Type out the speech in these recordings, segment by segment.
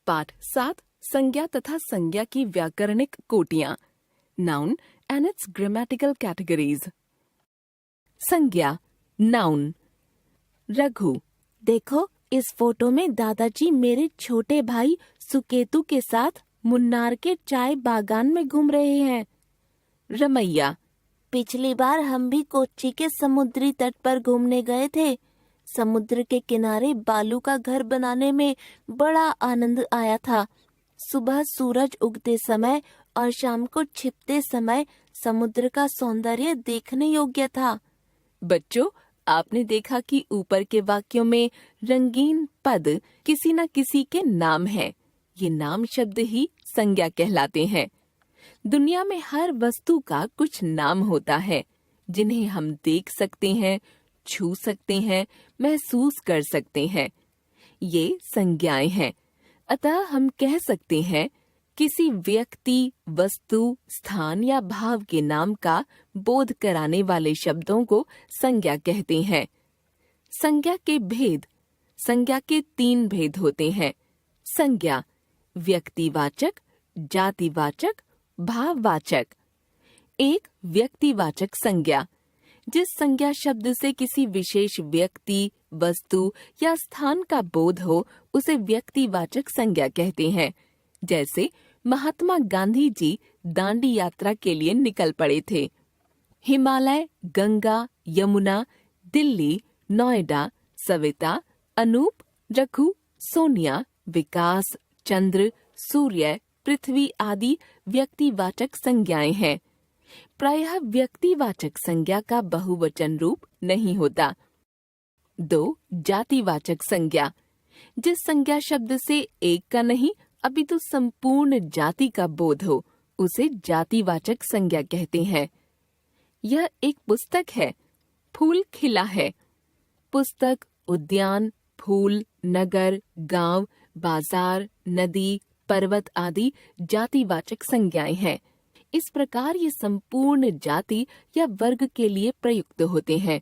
पाठ 7 संज्ञा तथा संज्ञा की व्याकरणिक कोटियां। Noun and it's grammatical categories. संज्ञा नाउन। रघु, देखो इस फोटो में दादाजी मेरे छोटे भाई सुकेतु के साथ मुन्नार के चाय बागान में घूम रहे हैं। रमैया, पिछली बार हम भी कोच्चि के समुद्री तट पर घूमने गए थे। समुद्र के किनारे बालू का घर बनाने में बड़ा आनंद आया था। सुबह सूरज उगते समय और शाम को छिपते समय समुद्र का सौंदर्य देखने योग्य था। बच्चों, आपने देखा कि ऊपर के वाक्यों में रंगीन पद किसी न किसी के नाम हैं। ये नाम शब्द ही संज्ञा कहलाते हैं। दुनिया में हर वस्तु का कुछ नाम होता है, जिन्हें हम देख सकते हैं, छू सकते हैं, महसूस कर सकते हैं। ये संज्ञाएं हैं। अतः हम कह सकते हैं किसी व्यक्ति, वस्तु, स्थान या भाव के नाम का बोध कराने वाले शब्दों को संज्ञा कहते हैं। संज्ञा के भेद। संज्ञा के 3 भेद होते हैं। संज्ञा व्यक्तिवाचक, जातिवाचक, भाववाचक। एक व्यक्तिवाचक संज्ञा, जिस संज्ञा शब्द से किसी विशेष व्यक्ति, वस्तु या स्थान का बोध हो, उसे व्यक्तिवाचक संज्ञा कहते हैं। जैसे महात्मा गांधी जी दांडी यात्रा के लिए निकल पड़े थे। हिमालय, गंगा, यमुना, दिल्ली, नोएडा, सविता, अनूप, रघु, सोनिया, विकास, चंद्र, सूर्य, पृथ्वी आदि व्यक्तिवाचक संज्ञाएं हैं। प्रायः व्यक्तिवाचक संज्ञा का बहुवचन रूप नहीं होता। 2 जातिवाचक संज्ञा, जिस संज्ञा शब्द से एक का नहीं अपितु संपूर्ण जाति का बोध हो, उसे जातिवाचक संज्ञा कहते हैं। यह एक पुस्तक है, फूल खिला है। पुस्तक, उद्यान, फूल, नगर, गांव, बाजार, नदी, पर्वत आदि जातिवाचक संज्ञाएं हैं। इस प्रकार ये संपूर्ण जाति या वर्ग के लिए प्रयुक्त होते हैं,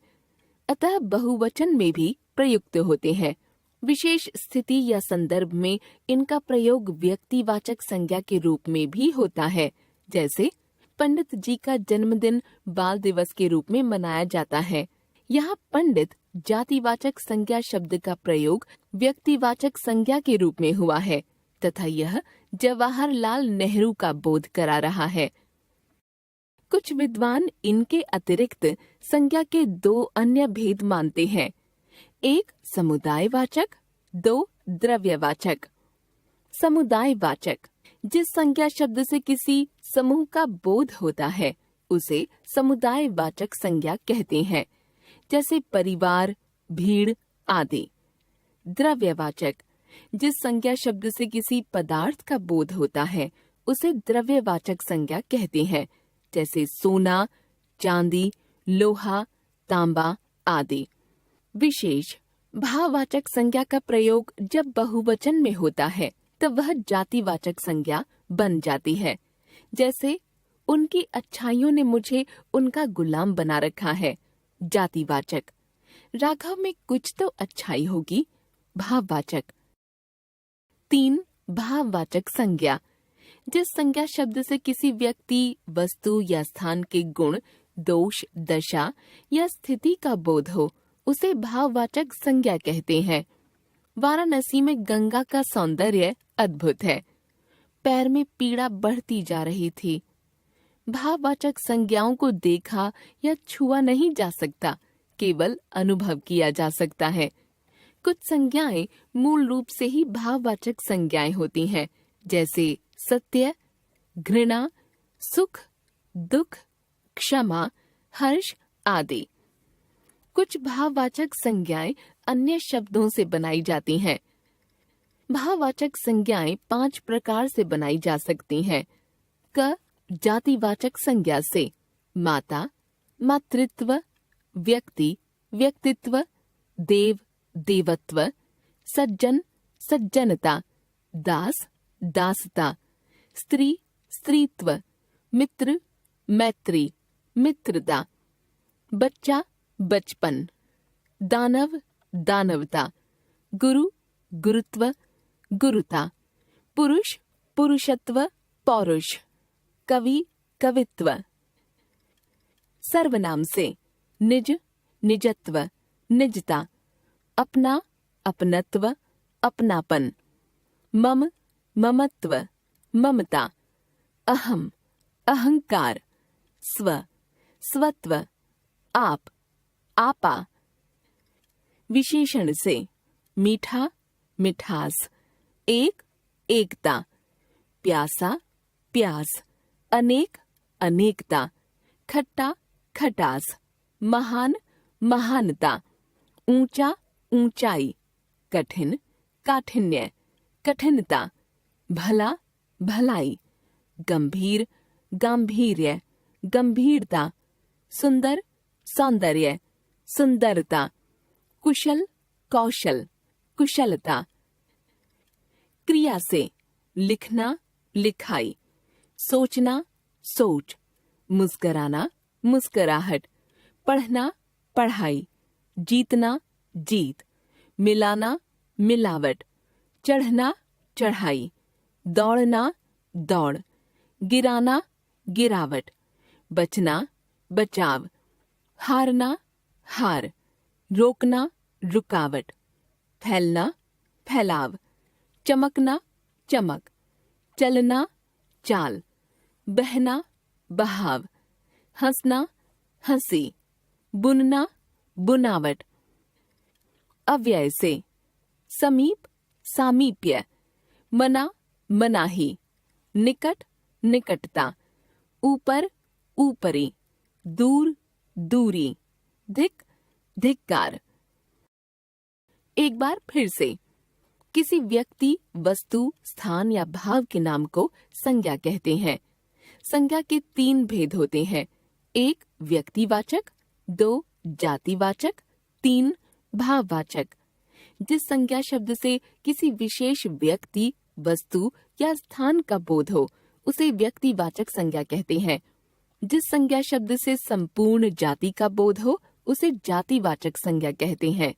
अतः बहुवचन में भी प्रयुक्त होते हैं। विशेष स्थिति या संदर्भ में इनका प्रयोग व्यक्तिवाचक संज्ञा के रूप में भी होता है। जैसे पंडित जी का जन्मदिन बाल दिवस के रूप में मनाया जाता है। यहाँ पंडित जातिवाचक संज्ञा शब्द का प्रयोग व्यक्तिवाचक संज्ञा के रूप में हुआ है तथा यह जवाहरलाल नेहरू का बोध करा रहा है। कुछ विद्वान इनके अतिरिक्त संज्ञा के 2 अन्य भेद मानते हैं। 1 समुदायवाचक, 2 द्रव्यवाचक। समुदायवाचक, जिस संज्ञा शब्द से किसी समूह का बोध होता है, उसे समुदायवाचक संज्ञा कहते हैं। जैसे परिवार, भीड़ आदि। द्रव्यवाचक, जिस संज्ञा शब्द से किसी पदार्थ का बोध होता है, उसे द्रव्यवाचक संज्ञा कहते हैं। जैसे सोना, चांदी, लोहा, तांबा आदि। विशेष भाववाचक संज्ञा का प्रयोग जब बहुवचन में होता है, तब वह जातिवाचक संज्ञा बन जाती है। जैसे उनकी अच्छाइयों ने मुझे उनका गुलाम बना रखा है, जातिवाचक। राघव में कुछ तो अच्छाई होगी, भाववाचक। 3 भाववाचक संज्ञा, जिस संज्ञा शब्द से किसी व्यक्ति, वस्तु या स्थान के गुण, दोष, दशा या स्थिति का बोध हो, उसे भाववाचक संज्ञा कहते हैं। वाराणसी में गंगा का सौंदर्य अद्भुत है। पैर में पीड़ा बढ़ती जा रही थी। भाववाचक संज्ञाओं को देखा या छुआ नहीं जा सकता, केवल अनुभव किया जा सकता है। कुछ संज्ञाएं मूल रूप से ही भाववाचक संज्ञाएं होती हैं, जैसे सत्य, घृणा, सुख, दुख, क्षमा, हर्ष आदि। कुछ भाववाचक संज्ञाएं अन्य शब्दों से बनाई जाती हैं। भाववाचक संज्ञाएं 5 प्रकार से बनाई जा सकती हैं। क जातिवाचक संज्ञा से माता, मातृत्व, व्यक्ति, व्यक्तित्व, देव, देवत्व, सज्जन, सज्जनता, दास, दासता, स्त्री, स्त्रीत्व, मित्र, मैत्री, मित्रता, बच्चा, बचपन, दानव, दानवता, गुरु, गुरुत्व, गुरुता, पुरुष पुरुषत्व पौरुष, कवि कवित्व। सर्वनाम से निज निजत्व निजता, अपना अपनत्व अपनापन, मम ममत्व ममता, अहम अहंकार, स्व स्वत्व, आप आपा। विशेषण से मीठा मिठास, एक एकता, प्यासा प्यास, अनेक अनेकता, खट्टा खटास, महान महानता, ऊंचा ऊंचाई, कठिन काठिन्य कठिनता, भला भलाई, गंभीर गांभीर्य गंभीरता, सुंदर सौंदर्य सुंदरता, कुशल कौशल कुशलता। क्रिया से लिखना लिखाई, सोचना सोच, मुस्कराना मुस्कराहट, पढ़ना पढ़ाई, जीतना जीत, मिलाना मिलावट, चढ़ना चढ़ाई, दौड़ना दौड़, गिराना गिरावट, बचना बचाव, हारना हार, रोकना रुकावट, फैलना फैलाव, चमकना चमक, चलना चाल, बहना बहाव, हंसना हंसी, बुनना बुनावट। अव्यय से समीप सामीप्य, मना मनाही, निकट निकटता, ऊपर ऊपरी, दूर दूरी, धिक धिक्कार। एक बार फिर से, किसी व्यक्ति वस्तु स्थान या भाव के नाम को संज्ञा कहते हैं। संज्ञा के 3 भेद होते हैं, 1 व्यक्तिवाचक, 2 जातिवाचक, 3 भाववाचक। जिस संज्ञा शब्द से किसी विशेष व्यक्ति वस्तु या स्थान का बोध हो उसे व्यक्तिवाचक संज्ञा कहते हैं। जिस संज्ञा शब्द से संपूर्ण जाति का बोध हो उसे जातिवाचक संज्ञा कहते हैं।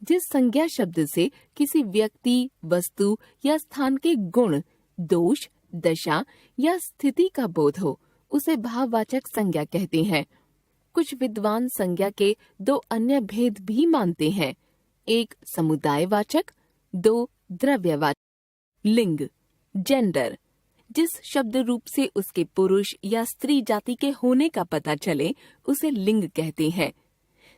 जिस संज्ञा शब्द से किसी व्यक्ति वस्तु या स्थान के गुण दोष दशा या स्थिति का बोध हो उसे भाववाचक संज्ञा कहते हैं। कुछ विद्वान संज्ञा के 2 अन्य भेद भी मानते हैं, 1 समुदायवाचक, 2 द्रव्यवाचक। लिंग जेंडर, जिस शब्द रूप से उसके पुरुष या स्त्री जाति के होने का पता चले उसे लिंग कहते हैं।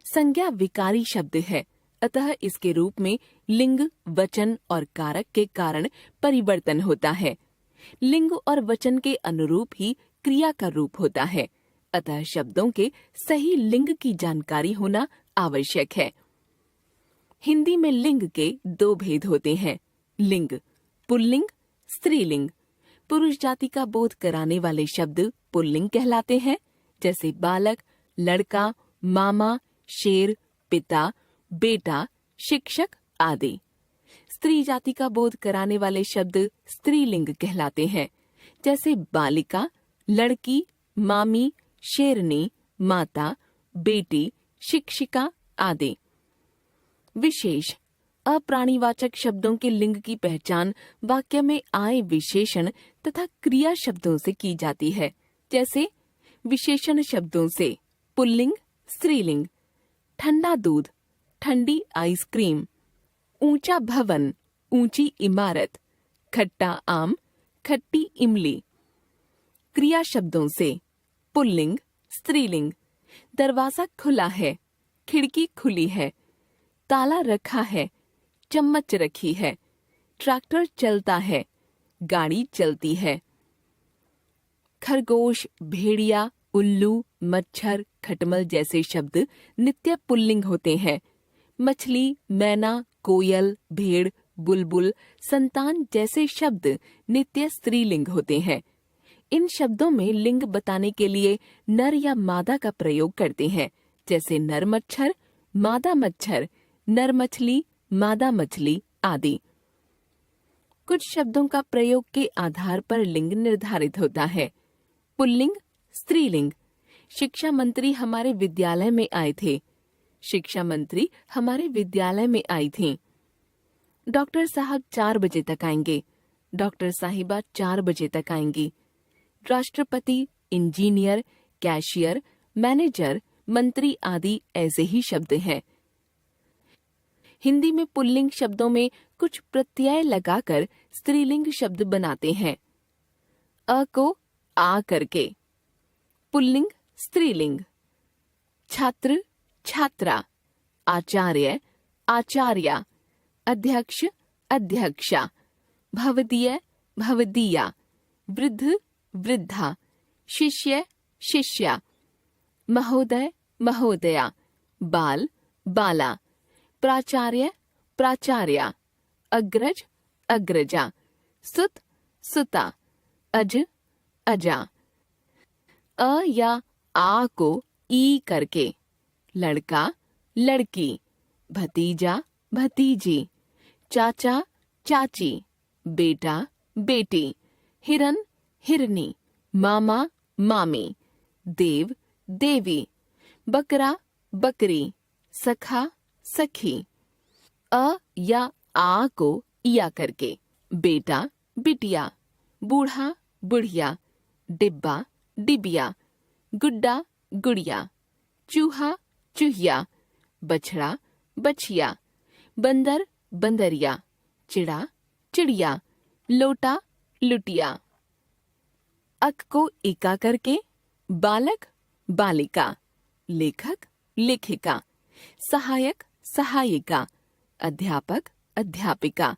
संज्ञा विकारी शब्द है, अतः इसके रूप में लिंग वचन और कारक के कारण परिवर्तन होता है। लिंग और वचन के अनुरूप ही क्रिया का रूप होता है, अतः शब्दों के सही लिंग की जानकारी होना आवश्यक है। हिंदी में लिंग के 2 भेद होते हैं, लिंग पुल्लिंग स्त्रीलिंग। पुरुष जाति का बोध कराने वाले शब्द पुल्लिंग कहलाते हैं, जैसे बालक, लड़का, मामा, शेर, पिता, बेटा, शिक्षक आदि। स्त्री जाति का बोध कराने वाले शब्द स्त्रीलिंग कहलाते हैं, जैसे बालिका, लड़की, मामी, शेरनी, माता, बेटी, शिक्षिका आदि। विशेष अप्राणीवाचक शब्दों के लिंग की पहचान वाक्य में आए विशेषण तथा क्रिया शब्दों से की जाती है, जैसे विशेषण शब्दों से पुल्लिंग स्त्रीलिंग, ठंडा दूध, ठंडी आइसक्रीम, ऊंचा भवन, ऊंची इमारत, खट्टा आम, खट्टी इमली। क्रिया शब्दों से पुल्लिंग स्त्रीलिंग, दरवाजा खुला है, खिड़की खुली है, ताला रखा है, चम्मच रखी है, ट्रैक्टर चलता है, गाड़ी चलती है। खरगोश, भेड़िया, उल्लू, मच्छर, खटमल जैसे शब्द नित्य पुल्लिंग होते हैं। मछली, मैना, कोयल, भेड़, बुलबुल, संतान जैसे शब्द नित्य स्त्रीलिंग होते हैं। इन शब्दों में लिंग बताने के लिए नर या मादा का प्रयोग करते हैं, जैसे नर मच्छर, मादा मच्छर, नर मछली, मादा मछली आदि। कुछ शब्दों का प्रयोग के आधार पर लिंग निर्धारित होता है। पुल्लिंग स्त्रीलिंग। शिक्षा मंत्री हमारे विद्यालय में आए थे। शिक्षा मंत्री हमारे विद्यालय में आई थीं। डॉक्टर साहब 4 बजे तक आएंगे। डॉक्टर साहिबा 4 बजे तक आएंगी। राष्ट्रपति, इंजीनियर, कैशियर, मैनेजर, मंत्री आदि ऐसे ही शब्द हैं। हिंदी में पुल्लिंग शब्दों में कुछ प्रत्यय लगाकर स्त्रीलिंग शब्द बनाते हैं। अ को आ करके, पुल्लिंग स्त्रीलिंग। छात्र, छात्रा। आचार्य, आचार्या। अध्यक्ष, अध्यक्षा। भवदीय, भवदीया। वृद्ध, वृद्धा। शिष्य, शिष्या। महोदय, महोदया। बाल, बाला। प्राचार्य, प्राचार्या। अग्रज, अग्रजा। सुत, सुता। अज, अजा। अ या आ को ई करके, लड़का, लड़की। भतीजा, भतीजी। चाचा, चाची। बेटा, बेटी। हिरन, हिरनी। मामा, मामी। देव, देवी। बकरा, बकरी। सखा, सखी। अ या आ को इया करके, बेटा, बिटिया। बूढ़ा, बुढ़िया। डिब्बा, डिबिया। गुड्डा, गुड़िया। चूहा, चूहिया। बछड़ा, बछिया। बंदर, बंदरिया। चिड़ा, चिड़िया। लोटा, लुटिया। अक को इका करके, बालक, बालिका। लेखक, लेखिका। सहायक, सहायिका। अध्यापक, अध्यापिका।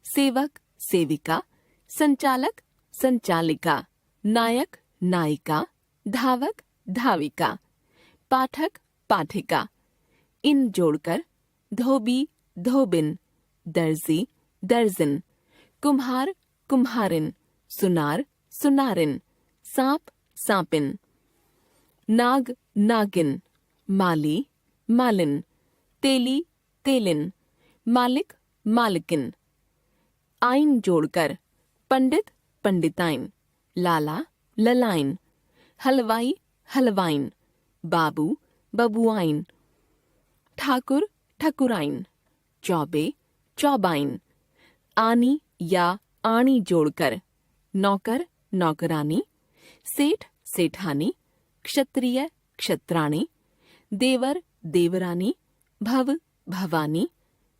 सेवक, सेविका। संचालक, संचालिका। नायक, नायिका। धावक, धाविका। पाठक, पाठिका। इन जोड़कर धोबी, धोबिन। दर्जी, दर्जन। कुम्हार, कुम्हारिन। सुनार, सुनारिन। सांप, सांपिन। नाग, नागिन। माली, मालिन। तेली, तेलिन। मालिक, मालिकिन। आइन जोड़कर पंडित, पंडिताइन। लाला, ललाइन। हलवाई, हलवाइन। बाबू, बबुआइन। ठाकुर, ठकुराइन। चौबे, चौबाइन। आनी या आणी जोड़कर नौकर, नौकरानी। सेठ, सेठानी। क्षत्रिय, क्षत्राणी। देवर, देवरानी। भव, भवानी।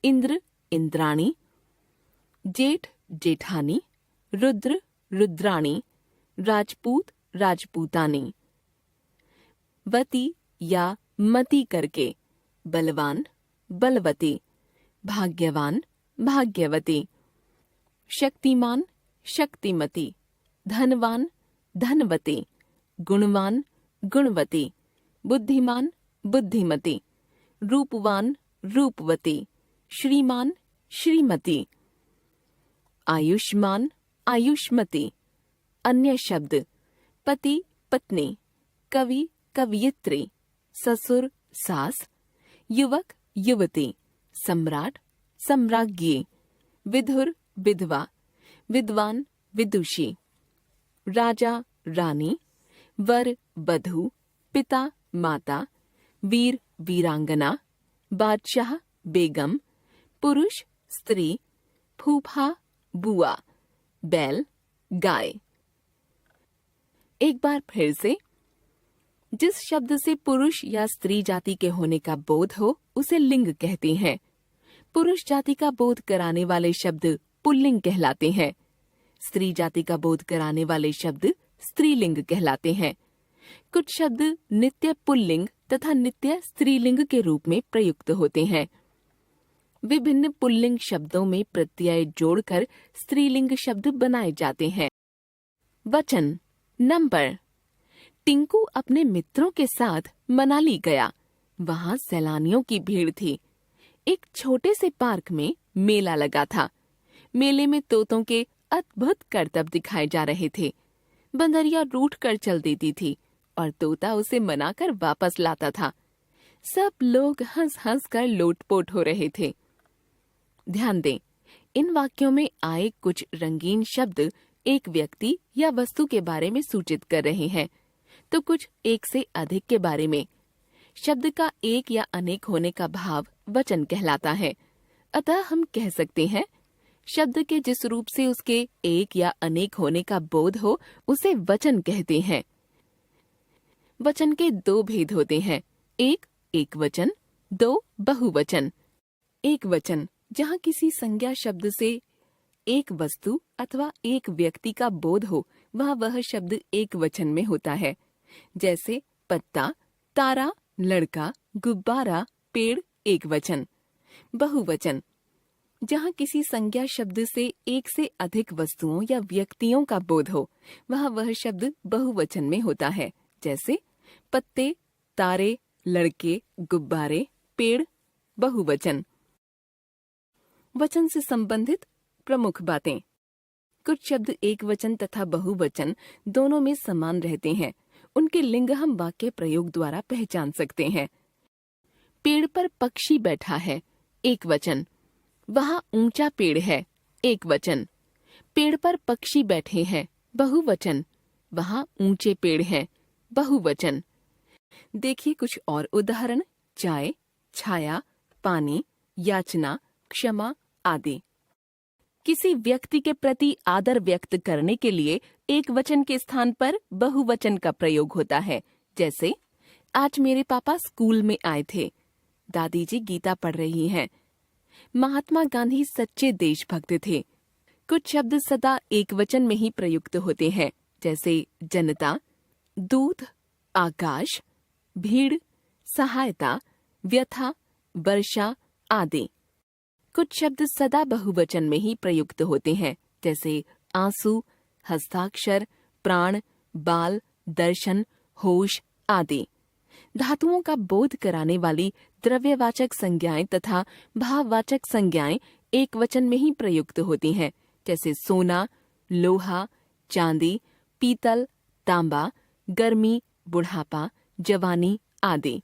इंद्र, इंद्राणी। जेठ, जेठानी। रुद्र, रुद्राणी। राजपूत, राजपूतानी। वती या मती करके, बलवान, बलवती। भाग्यवान, भाग्यवती। शक्तिमान, शक्तिमती। धनवान, धनवती। गुणवान, गुणवती। बुद्धिमान, बुद्धिमती। रूपवान, रूपवती। श्रीमान, श्रीमती। आयुष्मान, आयुष्मती। अन्य शब्द पति, पत्नी। कवि, कवयित्री। ससुर, सास। युवक, युवती। सम्राट, सम्राज्ञी। विधुर, विधवा। विद्वान, विदुषी। राजा, रानी। वर, वधू। पिता, माता। वीर, वीरांगना। बादशाह, बेगम। पुरुष, स्त्री। फूफा, बुआ। बैल, गाय। एक बार फिर से, जिस शब्द से पुरुष या स्त्री जाति के होने का बोध हो उसे लिंग कहते हैं। पुरुष जाति का बोध कराने वाले शब्द पुल्लिंग कहलाते हैं। स्त्री जाति का बोध कराने वाले शब्द स्त्रीलिंग कहलाते हैं। कुछ शब्द नित्य पुल्लिंग तथा नित्य स्त्रीलिंग के रूप में प्रयुक्त होते हैं। विभिन्न पुल्लिंग शब्दों में प्रत्यय जोड़कर स्त्रीलिंग शब्द बनाए जाते हैं। वचन, नंबर। टिंकू अपने मित्रों के साथ मनाली गया। वहाँ सैलानियों की भीड़ थी। एक छोटे से पार्क में मेला लगा था। मेले में तोतों के अद्भुत करतब दिखाए जा रहे थे। बंदरिया रूठ कर चल देती थी और तोता उसे मनाकर वापस लाता था। सब लोग हंस हंस कर लोटपोट हो रहे थे। ध्यान दें, इन वाक्यों में आए कुछ रंगीन शब्द एक व्यक्ति या वस्तु के बारे में सूचित कर रहे हैं, तो कुछ एक से अधिक के बारे में। शब्द का एक या अनेक होने का भाव वचन कहलाता है। अतः हम कह सकते हैं, शब्द के जिस रूप से उसके एक या अनेक होने का बोध हो उसे वचन कहते हैं। वचन के दो भेद होते हैं, एक एकवचन, दो बहुवचन। एकवचन जहाँ किसी संज्ञा शब्द से एक वस्तु अथवा एक व्यक्ति का बोध हो वह शब्द एक वचन में होता है, जैसे पत्ता, तारा, लड़का, गुब्बारा, पेड़, एक वचन। बहुवचन जहाँ किसी संज्ञा शब्द से एक से अधिक वस्तुओं या व्यक्तियों का बोध हो वह शब्द बहुवचन में होता है, जैसे पत्ते, तारे, लड़के, गुब्बारे, पेड़, बहुवचन। वचन से संबंधित प्रमुख बातें। कुछ शब्द एक वचन तथा बहुवचन दोनों में समान रहते हैं। उनके लिंग हम वाक्य प्रयोग द्वारा पहचान सकते हैं। पेड़ पर पक्षी बैठा है, एक वचन। वहाँ ऊंचा पेड़ है, एक वचन। पेड़ पर पक्षी बैठे हैं, बहुवचन। वहाँ ऊंचे पेड़ हैं, बहुवचन। देखिए कुछ और उदाहरण। चाय, छाया, पानी, याचना, क्षमा आदि। किसी व्यक्ति के प्रति आदर व्यक्त करने के लिए एक वचन के स्थान पर बहुवचन का प्रयोग होता है, जैसे आज मेरे पापा स्कूल में आए थे, दादी जी गीता पढ़ रही हैं। महात्मा गांधी सच्चे देशभक्त थे। कुछ शब्द सदा एक वचन में ही प्रयुक्त होते हैं, जैसे जनता, दूध, आकाश, भीड़, सहायता, व्यथा, वर्षा आदि। कुछ शब्द सदा बहुवचन में ही प्रयुक्त होते हैं, जैसे आंसू, हस्ताक्षर, प्राण, बाल, दर्शन, होश आदि। धातुओं का बोध कराने वाली द्रव्यवाचक संज्ञाएं तथा भाववाचक संज्ञाएं एक वचन में ही प्रयुक्त होती हैं, जैसे सोना, लोहा, चांदी, पीतल, तांबा, गर्मी, बुढ़ापा, जवानी आदि।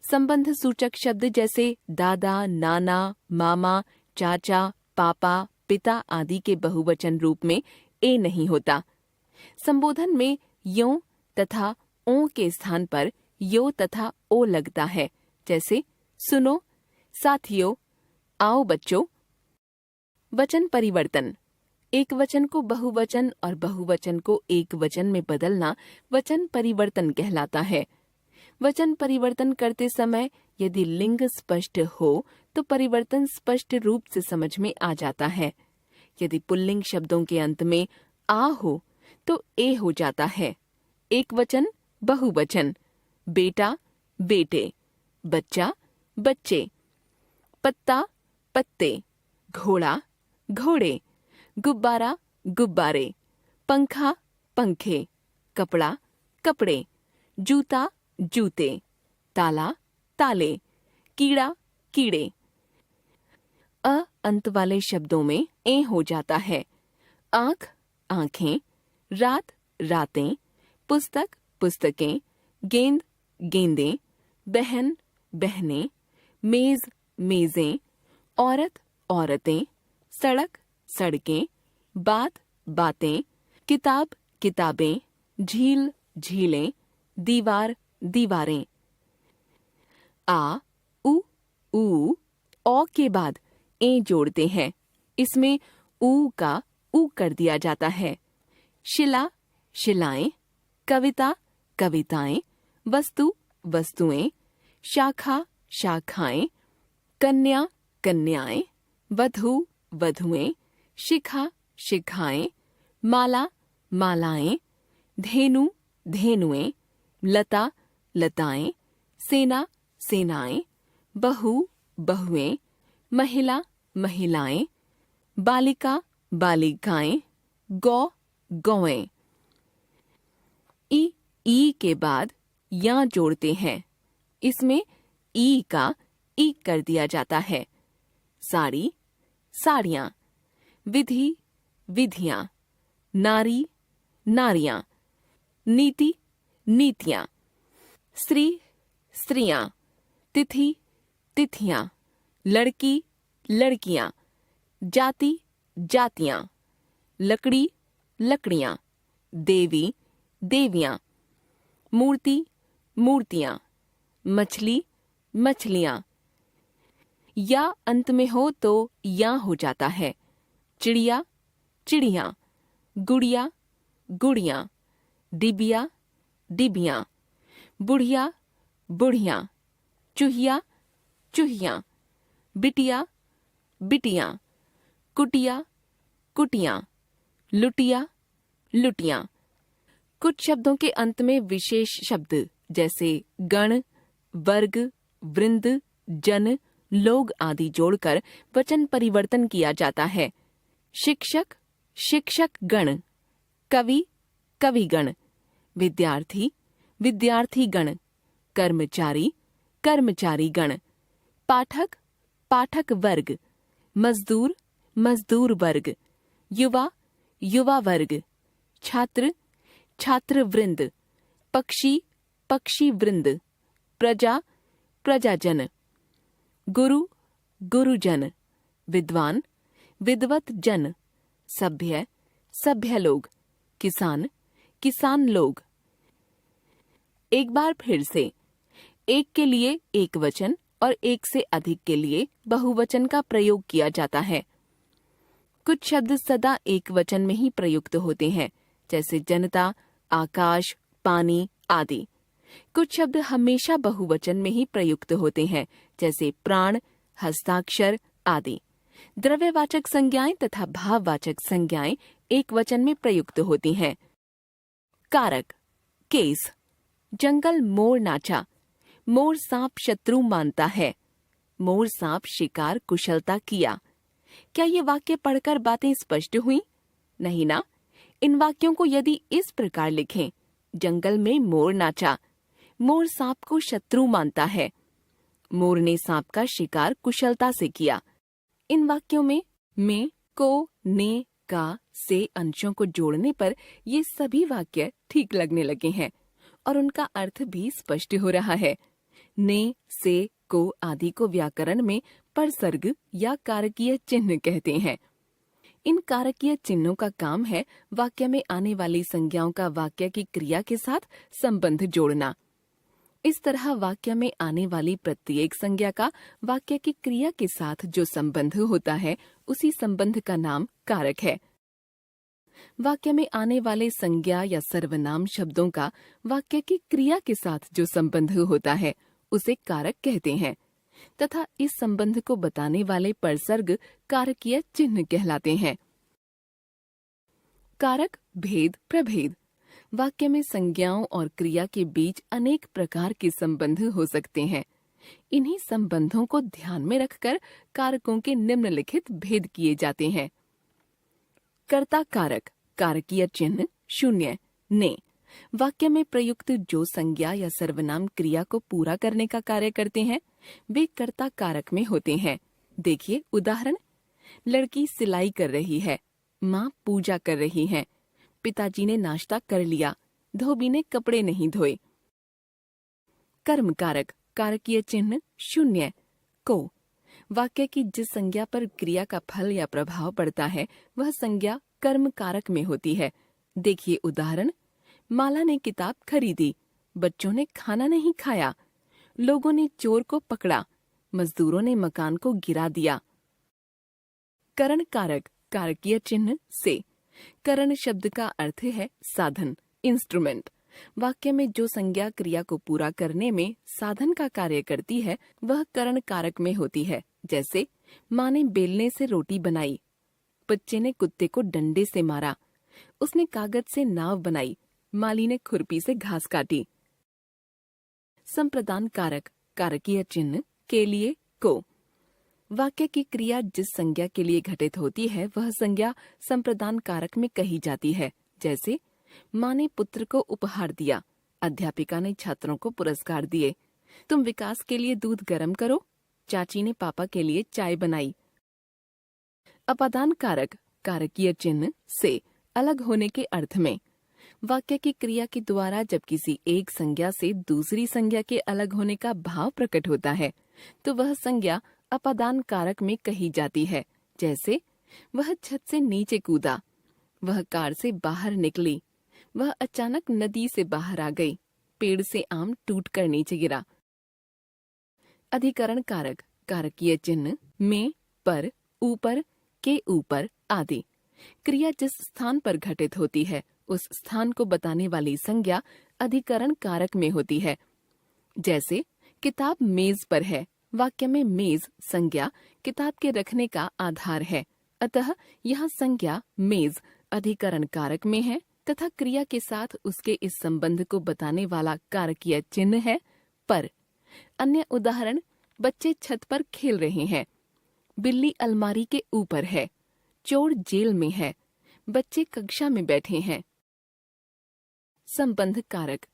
संबंध सूचक शब्द जैसे दादा, नाना, मामा, चाचा, पापा, पिता आदि के बहुवचन रूप में ए नहीं होता। संबोधन में यो तथा ओ के स्थान पर यो तथा ओ लगता है, जैसे सुनो, साथियों, आओ बच्चों। वचन परिवर्तन। एक वचन को बहुवचन और बहुवचन को एक वचन में बदलना वचन परिवर्तन कहलाता है। वचन परिवर्तन करते समय यदि लिंग स्पष्ट हो तो परिवर्तन स्पष्ट रूप से समझ में आ जाता है। यदि पुल्लिंग शब्दों के अंत में आ हो तो ए हो जाता है। एक वचन, बहुवचन। बेटा, बेटे, बच्चा, बच्चे, पत्ता, पत्ते, घोड़ा, घोड़े, गुब्बारा, गुब्बारे, पंखा, पंखे, कपड़ा, कपड़े, जूता, जूते, ताला, ताले, कीड़ा, कीड़े। अ अंत वाले शब्दों में ए हो जाता है। आँख, आँखें, रात, रातें, पुस्तक, पुस्तकें, गेंद, गेंदें, बहन, बहनें, मेज, मेजें, औरत, औरतें, सड़क, सड़कें, बात, बातें, किताब, किताबें, झील, झीलें, दीवार, दीवारें। आ, ऊ औ के बाद ए जोड़ते हैं। इसमें ऊ का ऊ कर दिया जाता है। शिला, शिलाएं, कविता, कविताएं, वस्तु, वस्तुएं, शाखा, शाखाएं, कन्या, कन्याएं, वधू, वधुएं, शिखा, शिखाएं, माला, मालाएं, धेनु, धेनुएं, लता, लताएं, सेना, सेनाएं, बहू, बहुएं, महिला, महिलाएं, बालिका, बालिकाएं, गौ, गौएं। ई के बाद या जोड़ते हैं। इसमें ई का ई कर दिया जाता है। साड़ी, साड़ियां, विधि, विधियां, नारी, नारियां, नीति, नीतियां, स्त्री, स्त्रियां, तिथि, तिथियां, लड़की, लड़कियां, जाति, जातियां, लकड़ी, लकड़ियां, देवी, देवियां, मूर्ति, मूर्तियां, मछली, मछलियां। या अंत में हो तो या हो जाता है। चिड़िया, चिड़िया, गुड़िया, गुड़ियाँ, डिबिया, डिबियाँ, बुढ़िया, बुढ़ियाँ, चूहिया, चूहियाँ, बिटिया, बिटियाँ, कुटिया, कुटियाँ, लुटिया, लुटियाँ। कुछ शब्दों के अंत में विशेष शब्द जैसे गण, वर्ग, वृंद, जन, लोग आदि जोड़कर वचन परिवर्तन किया जाता है। शिक्षक, शिक्षक गण, कवि, कविगण, विद्यार्थी, विद्यार्थी गण, कर्मचारी, कर्मचारी गण, पाठक, पाठक वर्ग, मजदूर, मजदूर वर्ग, युवा, युवा वर्ग, छात्र, छात्र वृंद, पक्षी, पक्षी वृंद, प्रजा, प्रजाजन, गुरु, गुरुजन, विद्वान, विद्वत जन, सभ्य, सभ्य लोग, किसान, किसान लोग। एक बार फिर से, एक के लिए एक वचन और एक से अधिक के लिए बहुवचन का प्रयोग किया जाता है। कुछ शब्द सदा एक वचन में ही प्रयुक्त होते हैं, जैसे जनता, आकाश, पानी आदि। कुछ शब्द हमेशा बहुवचन में ही प्रयुक्त होते हैं, जैसे प्राण, हस्ताक्षर आदि। द्रव्यवाचक संज्ञाएं तथा भाववाचक संज्ञाएं एक वचन में प्रयुक्त होती हैं। कारक, केस, जंगल मोर नाचा, मोर सांप शत्रु मानता है, मोर सांप शिकार कुशलता किया। क्या ये वाक्य पढ़कर बातें स्पष्ट हुई? नहीं ना? इन वाक्यों को यदि इस प्रकार लिखें, जंगल में मोर नाचा, मोर सांप को शत्रु मानता है, मोर ने सांप का शिकार कुशलता से किया। इन वाक्यों में, को, ने, का, से अंशों को जोड़ने पर ये सभी वाक्य ठीक लगने लगे हैं और उनका अर्थ भी स्पष्ट हो रहा है। ने, से, को आदि को व्याकरण में परसर्ग या कारकीय चिन्ह कहते हैं। इन कारकीय चिन्हों का काम है वाक्य में आने वाली संज्ञाओं का वाक्य की क्रिया के साथ संबंध जोड़ना। इस तरह वाक्य में आने वाली प्रत्येक संज्ञा का वाक्य की क्रिया के साथ जो संबंध होता है, उसी संबंध का नाम कारक है। वाक्य में आने वाले संज्ञा या सर्वनाम शब्दों का वाक्य की क्रिया के साथ जो संबंध होता है, उसे कारक कहते हैं तथा इस संबंध को बताने वाले परसर्ग कारकीय चिन्ह कहलाते हैं। कारक, भेद, प्रभेद। वाक्य में संज्ञाओं और क्रिया के बीच अनेक प्रकार के संबंध हो सकते हैं। इन्हीं संबंधों को ध्यान में रखकर कारकों के निम्नलिखित भेद किए जाते हैं। कर्ता कारक, कारकीय चिन्ह शून्य, ने। वाक्य में प्रयुक्त जो संज्ञा या सर्वनाम क्रिया को पूरा करने का कार्य करते हैं, वे कर्ता कारक में होते हैं। देखिए उदाहरण, लड़की सिलाई कर रही है, माँ पूजा कर रही है, पिताजी ने नाश्ता कर लिया, धोबी ने कपड़े नहीं धोए। कर्म कारक, कारकीय चिन्ह शून्य, को। वाक्य की जिस संज्ञा पर क्रिया का फल या प्रभाव पड़ता है, वह संज्ञा कर्म कारक में होती है। देखिए उदाहरण, माला ने किताब खरीदी, बच्चों ने खाना नहीं खाया, लोगों ने चोर को पकड़ा, मजदूरों ने मकान को गिरा दिया। करण कारक, कारकीय चिन्ह से। करण शब्द का अर्थ है साधन, इंस्ट्रूमेंट। वाक्य में जो संज्ञा क्रिया को पूरा करने में साधन का कार्य करती है, वह करण कारक में होती है। जैसे, माँ ने बेलने से रोटी बनाई, बच्चे ने कुत्ते को डंडे से मारा, उसने कागज से नाव बनाई, माली ने खुरपी से घास काटी। संप्रदान कारक, कारकीय चिन्ह के लिए, को। वाक्य की क्रिया जिस संज्ञा के लिए घटित होती है, वह संज्ञा संप्रदान कारक में कही जाती है। जैसे, माँ ने पुत्र को उपहार दिया, अध्यापिका ने छात्रों को पुरस्कार दिए, तुम विकास के लिए दूध गर्म करो, चाची ने पापा के लिए चाय बनाई। अपादान कारक, कारकीय चिन्ह से, अलग होने के अर्थ में। वाक्य की क्रिया के द्वारा जब किसी एक संज्ञा से दूसरी संज्ञा के अलग होने का भाव प्रकट होता है, तो वह संज्ञा अपादान कारक में कही जाती है। जैसे, वह छत से नीचे कूदा, वह कार से बाहर निकली, वह अचानक नदी से बाहर आ गई, पेड़ से आम टूटकर नीचे गिरा। अधिकरण कारक, कारकीय चिन्ह में, पर, ऊपर, के ऊपर, आदि। क्रिया जिस स्थान पर घटित होती है उस स्थान को बताने वाली संज्ञा अधिकरण कारक में होती है। जैसे किताब मेज पर है, वाक्य में मेज संज्ञा किताब के रखने का आधार है, अतः यहाँ संज्ञा मेज अधिकरण कारक में है तथा क्रिया के साथ उसके इस संबंध को बताने वाला कारकीय चिन्ह है पर। अन्य उदाहरण, बच्चे छत पर खेल रहे हैं, बिल्ली अलमारी के ऊपर है, चोर जेल में है, बच्चे कक्षा में बैठे हैं। संबंध कारक,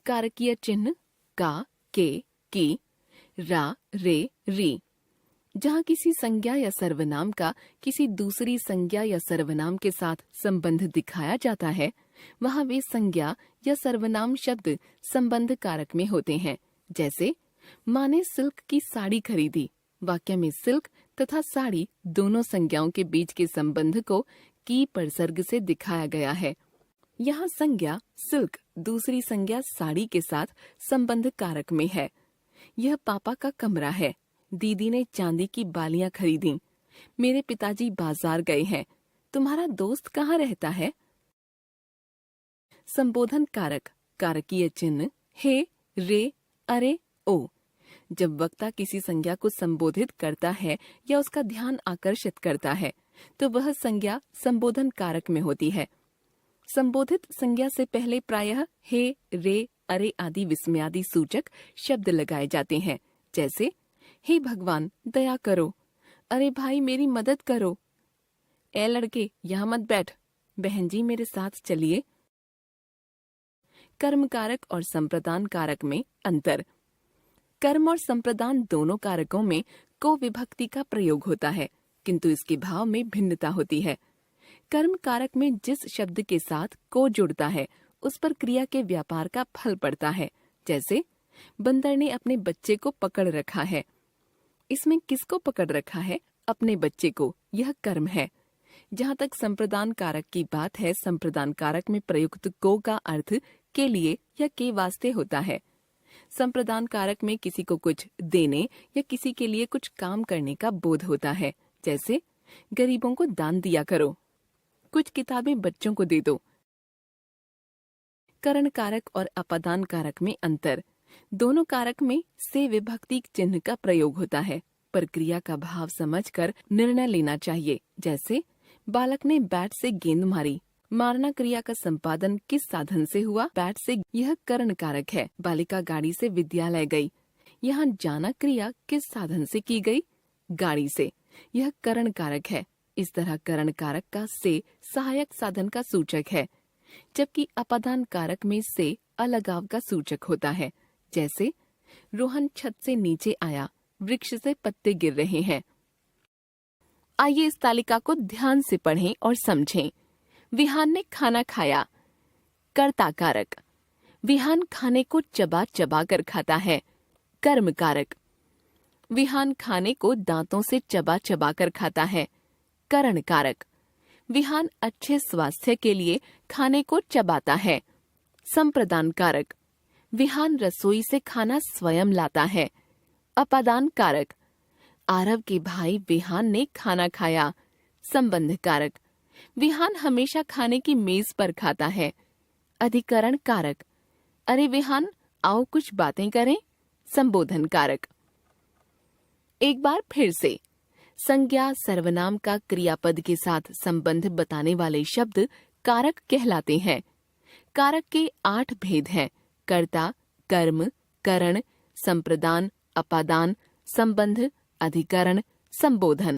कारकीय चिन्ह का, के, की, रा, रे, री। जहाँ किसी संज्ञा या सर्वनाम का किसी दूसरी संज्ञा या सर्वनाम के साथ संबंध दिखाया जाता है वहाँ वे संज्ञा या सर्वनाम शब्द संबंध कारक में होते हैं। जैसे माँ ने सिल्क की साड़ी खरीदी, वाक्य में सिल्क तथा साड़ी दोनों संज्ञाओं के बीच के संबंध को की परसर्ग से दिखाया गया है। यहाँ संज्ञा सिल्क दूसरी संज्ञा साड़ी के साथ संबंध कारक में है। यह पापा का कमरा है, दीदी ने चांदी की बालियां खरीदी, मेरे पिताजी बाजार गए हैं, तुम्हारा दोस्त कहाँ रहता है। संबोधन कारक, कारकीय चिन्ह हे, रे, अरे, ओ। जब वक्ता किसी संज्ञा को संबोधित करता है या उसका ध्यान आकर्षित करता है तो वह संज्ञा संबोधन कारक में होती है। संबोधित संज्ञा से पहले प्रायः हे, रे, अरे आदि विस्मयादि सूचक शब्द लगाए जाते हैं। जैसे हे भगवान दया करो, अरे भाई मेरी मदद करो, ए लड़के यहाँ मत बैठ, बहन जी मेरे साथ चलिए। कर्म कारक और संप्रदान कारक में अंतर। कर्म और संप्रदान दोनों कारकों में को विभक्ति का प्रयोग होता है, किंतु इसके भाव में भिन्नता होती है। कर्म कारक में जिस शब्द के साथ को जुड़ता है उस पर क्रिया के व्यापार का फल पड़ता है। जैसे बंदर ने अपने बच्चे को पकड़ रखा है, इसमें किसको पकड़ रखा है? अपने बच्चे को, यह कर्म है। जहाँ तक संप्रदान कारक की बात है, संप्रदान कारक में प्रयुक्त को का अर्थ के लिए या के वास्ते होता है। संप्रदान कारक में किसी को कुछ देने या किसी के लिए कुछ काम करने का बोध होता है। जैसे गरीबों को दान दिया करो, कुछ किताबें बच्चों को दे दो। करण कारक और अपादान कारक में अंतर। दोनों कारक में से विभक्ति चिन्ह का प्रयोग होता है, पर क्रिया का भाव समझकर निर्णय लेना चाहिए। जैसे बालक ने बैट से गेंद मारी, मारना क्रिया का संपादन किस साधन से हुआ? बैट से, यह करण कारक है। बालिका गाड़ी से विद्यालय गई, यहाँ जाना क्रिया किस साधन से की गई? गाड़ी से, यह करण कारक है। इस तरह करण कारक का से सहायक साधन का सूचक है, जबकि अपादान कारक में से अलगाव का सूचक होता है। जैसे रोहन छत से नीचे आया, वृक्ष से पत्ते गिर रहे हैं। आइए इस तालिका को ध्यान से पढ़ें और समझें। विहान ने खाना खाया, कर्ता कारक। विहान खाने को चबा चबा कर खाता है, कर्म कारक। विहान खाने को दांतों से चबा चबा कर खाता है, करण कारक। विहान अच्छे स्वास्थ्य के लिए खाने को चबाता है, संप्रदान कारक। विहान रसोई से खाना स्वयं लाता है, अपादान कारक। आरव के भाई विहान ने खाना खाया, संबंध कारक। विहान हमेशा खाने की मेज पर खाता है, अधिकरण कारक। अरे विहान आओ कुछ बातें करें, संबोधन कारक। एक बार फिर से, संज्ञा सर्वनाम का क्रियापद के साथ संबंध बताने वाले शब्द कारक कहलाते हैं। कारक के 8 भेद हैं: कर्ता, कर्म, करण, संप्रदान, अपादान, संबंध, अधिकरण, संबोधन।